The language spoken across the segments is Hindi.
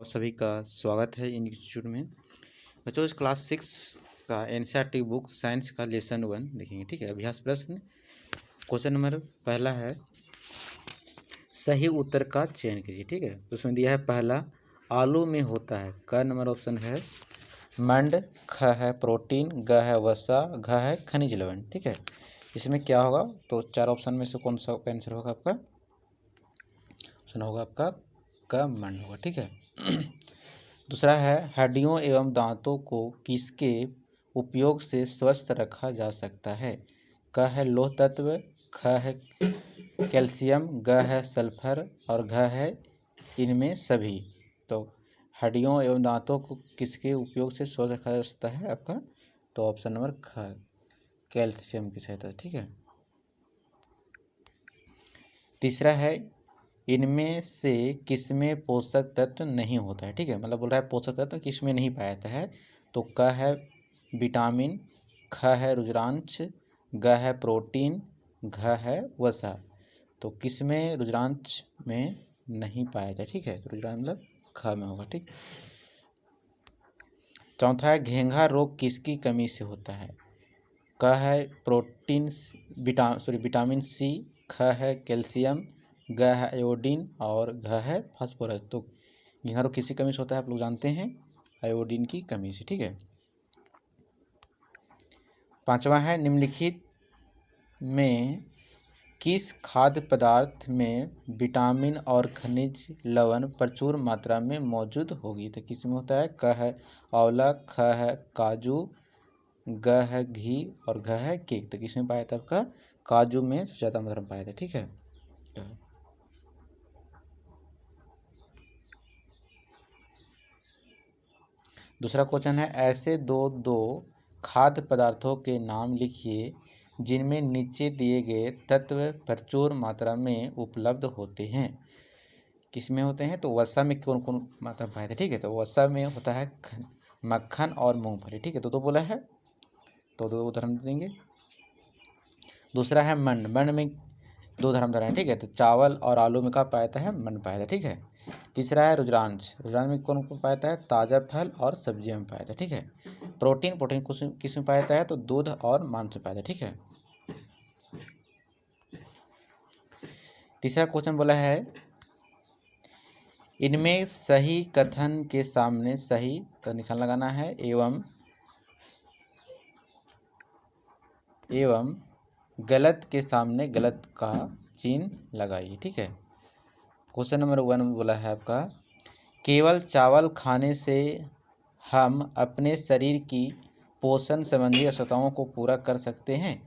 सभी का स्वागत है इंस्टीट्यूट में। बच्चों इस क्लास 6 का एनसीईआरटी बुक साइंस का लेसन 1 देखेंगे। ठीक है, अभ्यास प्रश्न क्वेश्चन नंबर पहला है, सही उत्तर का चयन कीजिए। ठीक है, उसमें दिया है पहला आलू में होता है, क नंबर ऑप्शन है मंड, ख है प्रोटीन, ग है वसा, घ है खनिज लवण। ठीक है, इसमें क्या होगा? तो चार ऑप्शन में से कौन सा आंसर होगा आपका? ऑप्शन होगा आपका क मंड होगा। ठीक है। दूसरा है हड्डियों एवं दांतों को किसके उपयोग से स्वस्थ रखा जा सकता है? क है लौह तत्व, ख है कैल्शियम, ग है सल्फर और घ है इनमें सभी। तो हड्डियों एवं दांतों को किसके उपयोग से स्वस्थ रखा जा सकता है आपका? तो ऑप्शन नंबर ख, कैल्शियम की सहायता। ठीक है। तीसरा है इनमें से किसमें पोषक तत्व नहीं होता है? ठीक है, मतलब बोल रहा है पोषक तत्व किसमें नहीं पाया जाता है। तो क है विटामिन, ख है रुद्रांश, ग है प्रोटीन, घ है वसा। तो किसमें रुद्रांश में नहीं पाया जाता है? ठीक है, तो रुद्रांश मतलब ख में होगा। ठीक। चौथा है घेंघा रोग किसकी कमी से होता है? क है प्रोटीन विटामिन सी, ख है कैल्शियम, ग है आयोडीन और घ है फास्फोरस। तो घेंघा रोग किसी कमी से होता है? आप लोग जानते हैं, आयोडीन की कमी से। ठीक है। पांचवा है निम्नलिखित में किस खाद्य पदार्थ में विटामिन और खनिज लवण प्रचुर मात्रा में मौजूद होगी? तो किस में होता है? क है आंवला, ख है काजू, ग है घी और घ है केक। तो किसमें पाया था आपका? काजू में सबसे ज़्यादा मात्रा में पाया था। ठीक है। दूसरा क्वेश्चन है, ऐसे दो खाद्य पदार्थों के नाम लिखिए जिनमें नीचे दिए गए तत्व प्रचुर मात्रा में उपलब्ध होते हैं। किसमें होते हैं? तो वसा में कौन कौन मात्रा में पाए थे? ठीक है, तो वसा में होता है मक्खन और मूंगफली। ठीक है, तो बोला है, तो दो उदाहरण देंगे। दूसरा है मंड, मंड में दो उदाहरण दे रहे हैं। ठीक है, तो चावल और आलू में क्या पाया जाता है? मंड पाया जाता है। ठीक है। तीसरा है रुद्रांश, रुद्रांश में कौन कौन पाया जाता है? ताजा फल और सब्जियों में पाया जाता है। ठीक है। प्रोटीन, प्रोटीन किस में पाया जाता है? तो दूध और मांस में पाया जाता है। ठीक है। तीसरा क्वेश्चन बोला है, इनमें सही कथन के सामने सही का निशान लगाना है एवं गलत के सामने गलत का चिन्ह लगाइए। ठीक है। क्वेश्चन नंबर 1 में बोला है आपका, केवल चावल खाने से हम अपने शरीर की पोषण संबंधी आवश्यकताओं को पूरा कर सकते हैं?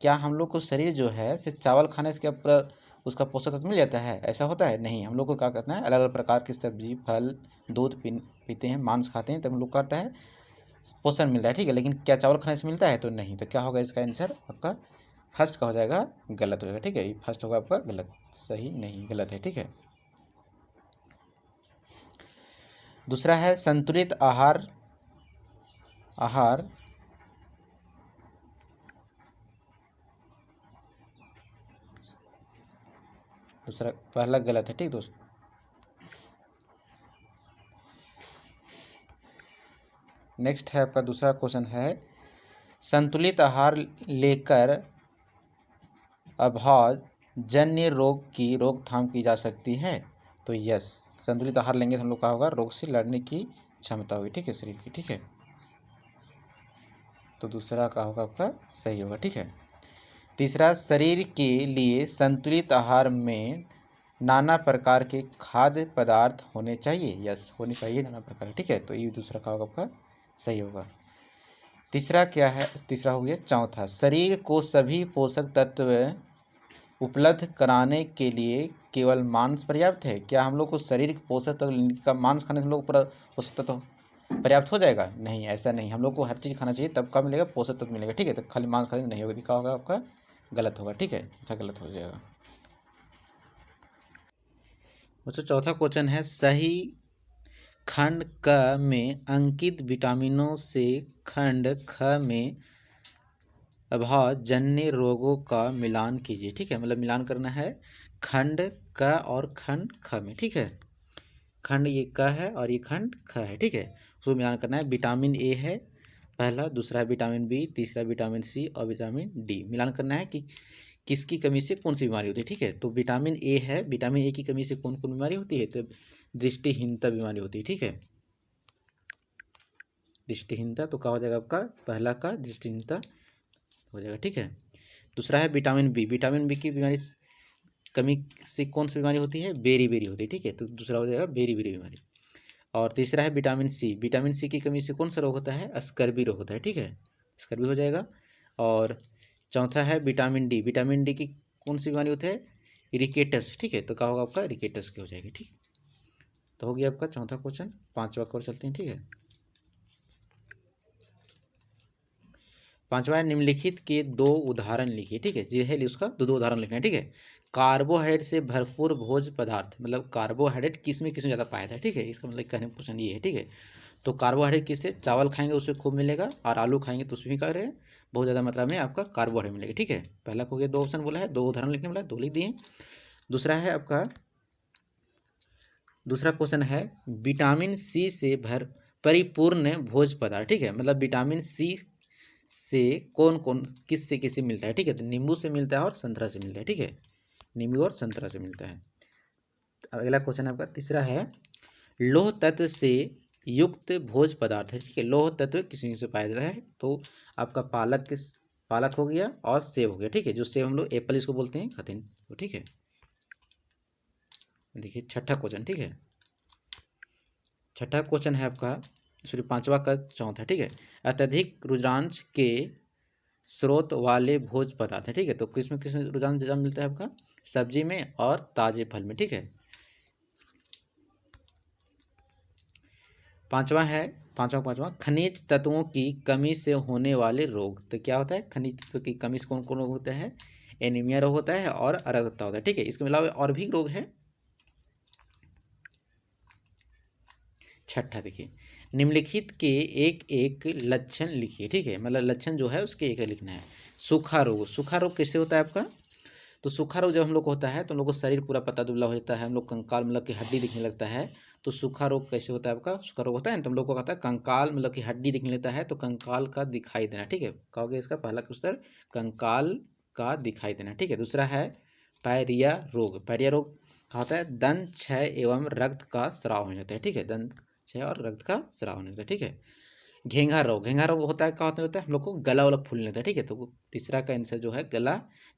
क्या हम लोग को शरीर जो है सिर्फ चावल खाने से क्या उसका पोषक तत्व मिल जाता है? ऐसा होता है? नहीं, हम लोग को क्या करना है? अलग अलग प्रकार की सब्जी, फल, दूध पीते हैं, मांस खाते हैं, तब हम लोग करता है पोषण मिलता है। ठीक है, लेकिन क्या चावल खाने से मिलता है? तो नहीं। तो क्या होगा इसका आंसर आपका? फर्स्ट का हो जाएगा, गलत हो जाएगा। ठीक है, फर्स्ट होगा आपका गलत, सही नहीं, गलत है। ठीक है। दूसरा है संतुलित आहार दूसरा पहला गलत है। ठीक दोस्त। नेक्स्ट है आपका दूसरा क्वेश्चन है, संतुलित आहार लेकर अभाव जन्य रोग की रोकथाम की जा सकती है? तो यस, संतुलित आहार लेंगे तो हम लोग का होगा रोग से लड़ने की क्षमता होगी। ठीक है, शरीर की। ठीक है, तो दूसरा का होगा आपका सही होगा। ठीक है। तीसरा, शरीर के लिए संतुलित आहार में नाना प्रकार के खाद्य पदार्थ होने चाहिए। यस, होने चाहिए नाना प्रकार। ठीक है, तो ये दूसरा का होगा आपका सही होगा। तीसरा क्या है? तीसरा हो गया। चौथा, शरीर को सभी पोषक तत्व उपलब्ध कराने के लिए केवल मांस पर्याप्त है? क्या हम लोग को शरीर के पोषक तत्व का मांस खाने से हम लोग पूरा पोषक तत्व पर्याप्त हो जाएगा? नहीं, ऐसा नहीं। हम लोग को हर चीज़ खाना चाहिए, तब का मिलेगा पोषक तत्व मिलेगा। ठीक है, तो खाली मांस खाने नहीं होगा, क्या होगा आपका? गलत होगा। ठीक है, अच्छा गलत हो जाएगा। बच्चों चौथा क्वेश्चन है, सही खंड क में अंकित विटामिनों से खंड ख में अभाव जन्य रोगों का मिलान कीजिए। ठीक है, मतलब मिलान करना है खंड क और खंड ख में। ठीक है, खंड ये क है और ये खंड ख है, ठीक है। उसको मिलान करना है। विटामिन ए है पहला, दूसरा है विटामिन बी, तीसरा विटामिन सी और विटामिन डी। मिलान करना है कि किसकी कमी से कौन सी बीमारी होती है, ठीक है। तो विटामिन ए है, विटामिन ए की कमी से कौन कौन बीमारी होती है, तो दृष्टिहीनता बीमारी होती है, ठीक है। दृष्टिहीनता, तो क्या हो जाएगा आपका पहला का दृष्टिहीनता हो जाएगा, ठीक है। दूसरा है विटामिन बी, विटामिन बी की बीमारी कमी से कौन सी बीमारी होती है, बेरी बेरी होती है, ठीक है। तो दूसरा हो जाएगा बेरी बेरी बीमारी। और तीसरा है विटामिन सी, विटामिन सी की कमी से कौन सा रोग होता है, स्कर्वी रोग होता है, ठीक है, स्कर्वी हो जाएगा। और चौथा है विटामिन डी, विटामिन डी की कौन सी बीमारी होती है, रिकेटस, ठीक है। तो क्या होगा आपका रिकेटस की हो जाएगी, ठीक। तो हो गया आपका चौथा क्वेश्चन। पांचवा की ओर चलते हैं, ठीक है। पांचवा है निम्नलिखित के दो उदाहरण लिखिए, ठीक है। जी है उसका दो उदाहरण लिखना है, ठीक है। कार्बोहाइड्रेट से भरपूर भोज्य पदार्थ, मतलब कार्बोहाइड्रेट किस में ज़्यादा पाया था, ठीक है। इसका मतलब कहने का क्वेश्चन ये है, ठीक है। तो कार्बोहाइड्रेट किससे, चावल खाएंगे उससे खूब मिलेगा, और आलू खाएंगे तो उसमें क्या रहे बहुत ज़्यादा मात्रा में आपका कार्बोहाइड्रेट मिलेगा, ठीक है। पहला को ये दो ऑप्शन बोला है, दो उदाहरण लिखने बोला है, दो लिख दिए। दूसरा है आपका, दूसरा क्वेश्चन है विटामिन सी से परिपूर्ण भोज्य पदार्थ, ठीक है। मतलब विटामिन सी से कौन कौन किससे किससे मिलता है, ठीक है। तो नींबू से मिलता है और संतरा से मिलता है, ठीक है, नींबू और संतरा से मिलता है। अगला क्वेश्चन आपका तीसरा है लौह तत्व से युक्त भोज्य पदार्थ है, ठीक है। लौह तत्व किस से पाया जाता है, तो आपका पालक हो गया और सेब हो गया, ठीक है। जो सेब हम लोग एप्पल इसको बोलते हैं, खाते हैं, तो ठीक है। देखिए छठा क्वेश्चन, ठीक है। छठा क्वेश्चन है आपका, सॉरी पांचवा का चौथा, ठीक है। अत्यधिक रुद्रांश के स्रोत वाले भोज्य पदार्थ है, ठीक है। तो किसमें रुद्रांश ज़्यादा मिलता है आपका, सब्जी में और ताजे फल में, ठीक है। पांचवा खनिज तत्वों की कमी से होने वाले रोग। तो क्या होता है, खनिज तत्वों की कमी से कौन कौन रोग होता है, एनीमिया रोग होता है और अरक्तता होता है, ठीक है। इसके अलावा और भी रोग है। छठा देखिए निम्नलिखित के एक एक लक्षण लिखिए, ठीक है। मतलब लक्षण जो है उसके एक लिखना है। सूखा रोग, सूखा रोग कैसे होता है आपका, तो सूखा रोग जब हम लोग को होता है तो हम लोग को शरीर पूरा पतला दुबला हो जाता है, हम लोग कंकाल मतलब कि हड्डी दिखने लगता है। तो सूखा रोग कैसे होता है आपका, सूखा रोग होता है तो हम लोग को कहता है कंकाल मतलब कि हड्डी दिखने लगता है, तो कंकाल का दिखाई देना, ठीक है। कहोगे इसका पहला क्वेश्चन कंकाल का दिखाई देना, ठीक है। दूसरा है पायरिया रोग, पायरिया रोग क्या होता है, दंत क्षय एवं रक्त का स्राव हो जाता है, ठीक है, दंत क्षय और रक्त का स्राव होने लगता है, ठीक है। घेंघा रोग, घेंघा रोग होता है क्या होता है, हम लोग को गला वाला फूलने लगता है, ठीक है। तो तीसरा का आंसर जो है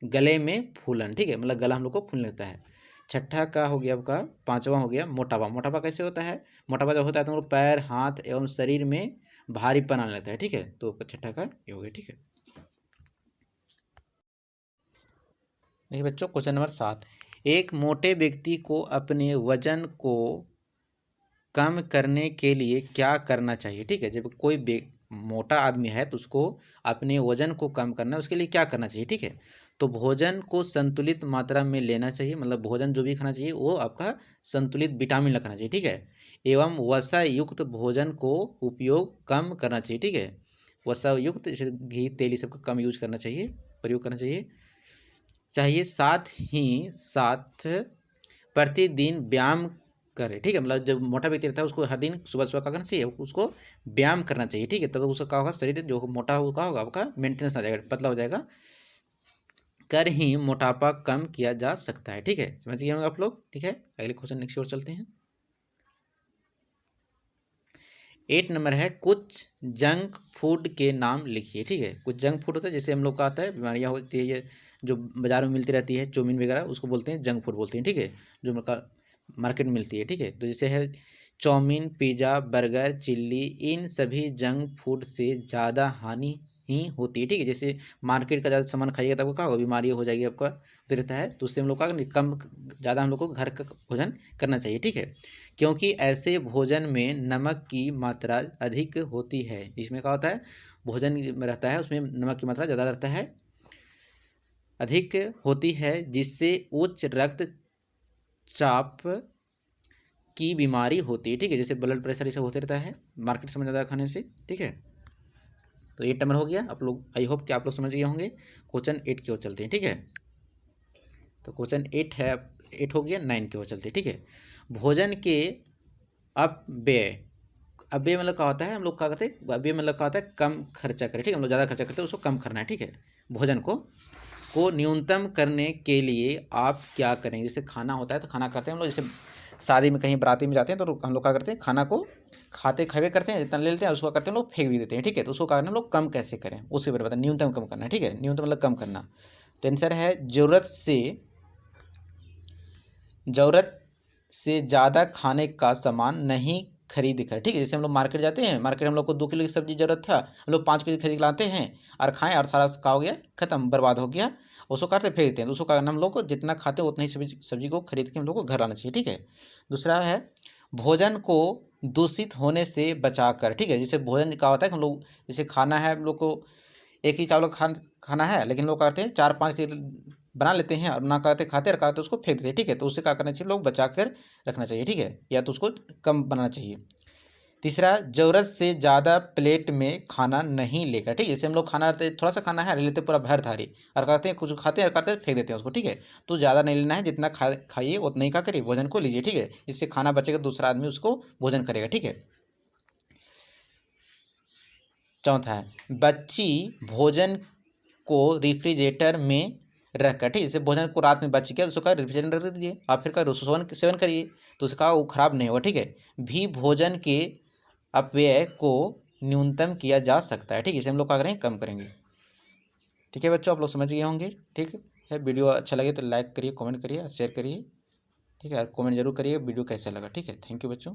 गले में फूलन, ठीक है, मतलब गला हम लोग को फूलने लगता है। छठा का हो गया आपका, पांचवा हो गया मोटापा। मोटापा कैसे होता है, मोटापा जब होता है तो हम लोग पैर हाथ एवं शरीर में भारीपन आने लगता है, ठीक है। तो छठा का ये हो गया, ठीक है। देखिए बच्चों क्वेश्चन नंबर 7, एक मोटे व्यक्ति को अपने वजन को कम करने के लिए क्या करना चाहिए, ठीक है। जब कोई मोटा आदमी है तो उसको अपने वजन को कम करना है, उसके लिए क्या करना चाहिए, ठीक है। तो भोजन को संतुलित मात्रा में लेना चाहिए, मतलब भोजन जो भी खाना चाहिए वो आपका संतुलित विटामिन लगाना चाहिए, ठीक है। एवं वसा युक्त भोजन को उपयोग कम करना चाहिए, ठीक है। वसा युक्त जैसे घी तेल ये सब का कम यूज करना चाहिए, प्रयोग करना चाहिए। साथ ही साथ प्रतिदिन व्यायाम करे, ठीक है। मतलब जब मोटा व्यक्ति रहता है उसको हर दिन सुबह सुबह क्या करना चाहिए, उसको व्यायाम करना चाहिए, ठीक है। तब उसका क्या होगा, शरीर जो मोटा होगा आपका मेंटेनेंस आ जाएगा, पतला हो जाएगा, कर ही मोटापा कम किया जा सकता है, ठीक है। समझ गए होंगे आप लोग, ठीक है। अगले क्वेश्चन नेक्स्ट ओर चलते हैं। 8 नंबर है कुछ जंक फूड के नाम लिखिए, ठीक है। कुछ जंक फूड होता है जैसे हम लोग का आता है बीमारियाँ होती है, ये जो बाजार में मिलती रहती है चाउमीन वगैरह, उसको बोलते हैं जंक फूड बोलते हैं, ठीक है, जो मार्केट में मिलती है, ठीक है। तो जैसे है चाउमीन, पिज़्ज़ा, बर्गर, चिल्ली, इन सभी जंक फूड से ज़्यादा हानि ही होती है, ठीक है। जैसे मार्केट का ज़्यादा सामान खाइएगा तो आपको क्या होगा, बीमारी हो जाएगी आपका, तो रहता है। तो उससे हम लोग का कम ज़्यादा हम लोग को घर का भोजन करना चाहिए, ठीक है। क्योंकि ऐसे भोजन में नमक की मात्रा अधिक होती है, इसमें क्या होता है, भोजन में रहता है उसमें नमक की मात्रा ज़्यादा रहता है, अधिक होती है, जिससे उच्च रक्तचाप की बीमारी होती है, ठीक है। जैसे ब्लड प्रेशर ये सब होते रहता है मार्केट से ज़्यादा खाने से, ठीक है। तो 8 नंबर हो गया। आप लोग आई होप कि आप लोग समझ गए होंगे। क्वेश्चन 8 की ओर चलते हैं, ठीक है। तो क्वेश्चन 8 है, 8 हो गया, 9 की ओर चलते हैं, ठीक है। भोजन के अपव्यय। अपव्यय मतलब क्या होता है, हम लोग क्या करते हैं, अपव्यय मतलब क्या होता है, कम खर्चा करें, ठीक है, हम लोग ज़्यादा खर्चा करते हैं, उसको कम करना है, ठीक है। भोजन को न्यूनतम करने के लिए आप क्या करेंगे। जैसे खाना होता है तो खाना करते हैं हम लोग, जैसे शादी में कहीं बराती में जाते हैं तो हम लोग क्या करते हैं, खाना को खाते खावे करते हैं, जितना ले लेते हैं उसको करते हैं लोग फेंक भी देते हैं, ठीक है। तो उसको कारण हम लोग कम कैसे करें, उसके बारे में बताएं। न्यूनतम कम करना है, ठीक है, न्यूनतम मतलब कम करना। तो आंसर है ज़रूरत से ज़्यादा खाने का सामान नहीं खरीद कर, ठीक है। जैसे हम लोग मार्केट जाते हैं, मार्केट हम लोग को 2 किलो की सब्जी ज़रूरत था, हम लोग 5 किलो खरीद लाते हैं और खाएं और सारा का हो गया खत्म, बर्बाद हो गया, उसको काटते फेंक देते हैं। तो उसको कारण हम लोग को जितना खाते हैं उतना ही सब्जी को खरीद के हम लोग को घर लाना चाहिए, ठीक है। दूसरा है भोजन को दूषित होने से बचा कर, ठीक है। जैसे भोजन का होता है कि हम लोग जैसे खाना है, हम लोग को एक ही चावल खाना है, लेकिन लोग करते हैं 4-5 बना लेते हैं और ना करते खाते और खाते उसको फेंक देते हैं, ठीक है। तो उससे क्या करना चाहिए, लोग बचा कर रखना चाहिए, ठीक है, या तो उसको कम बनाना चाहिए। तीसरा, ज़रूरत से ज़्यादा प्लेट में खाना नहीं लेकर, ठीक है। जैसे हम लोग खाना थोड़ा सा खाना है, ले लेते पूरा भर थाली और करते हैं, कुछ खाते हैं और करते फेंक देते हैं उसको, ठीक है। तो ज़्यादा नहीं लेना है, जितना खाइए उतना ही क्या करिए, भोजन को लीजिए, ठीक है। जिससे खाना बचेगा दूसरा आदमी उसको भोजन करेगा, ठीक है। चौथा है बच्ची भोजन को रेफ्रिजरेटर में रखकर, ठीक है। जैसे भोजन को रात में बच गया तो उसको रेफ्रिजरेटर में रख दीजिए और फिर का सेवन करिए, तो उसका वो खराब नहीं होगा, ठीक है। भी भोजन के अपव्यय को न्यूनतम किया जा सकता है, ठीक है। इसे हम लोग क्या करेंगे, कम करेंगे, ठीक है बच्चों, आप लोग समझ गए होंगे, ठीक है। वीडियो अच्छा लगे तो लाइक करिए, कमेंट करिए, शेयर करिए, ठीक है, और कमेंट जरूर करिए वीडियो कैसा लगा, ठीक है। थैंक यू बच्चों।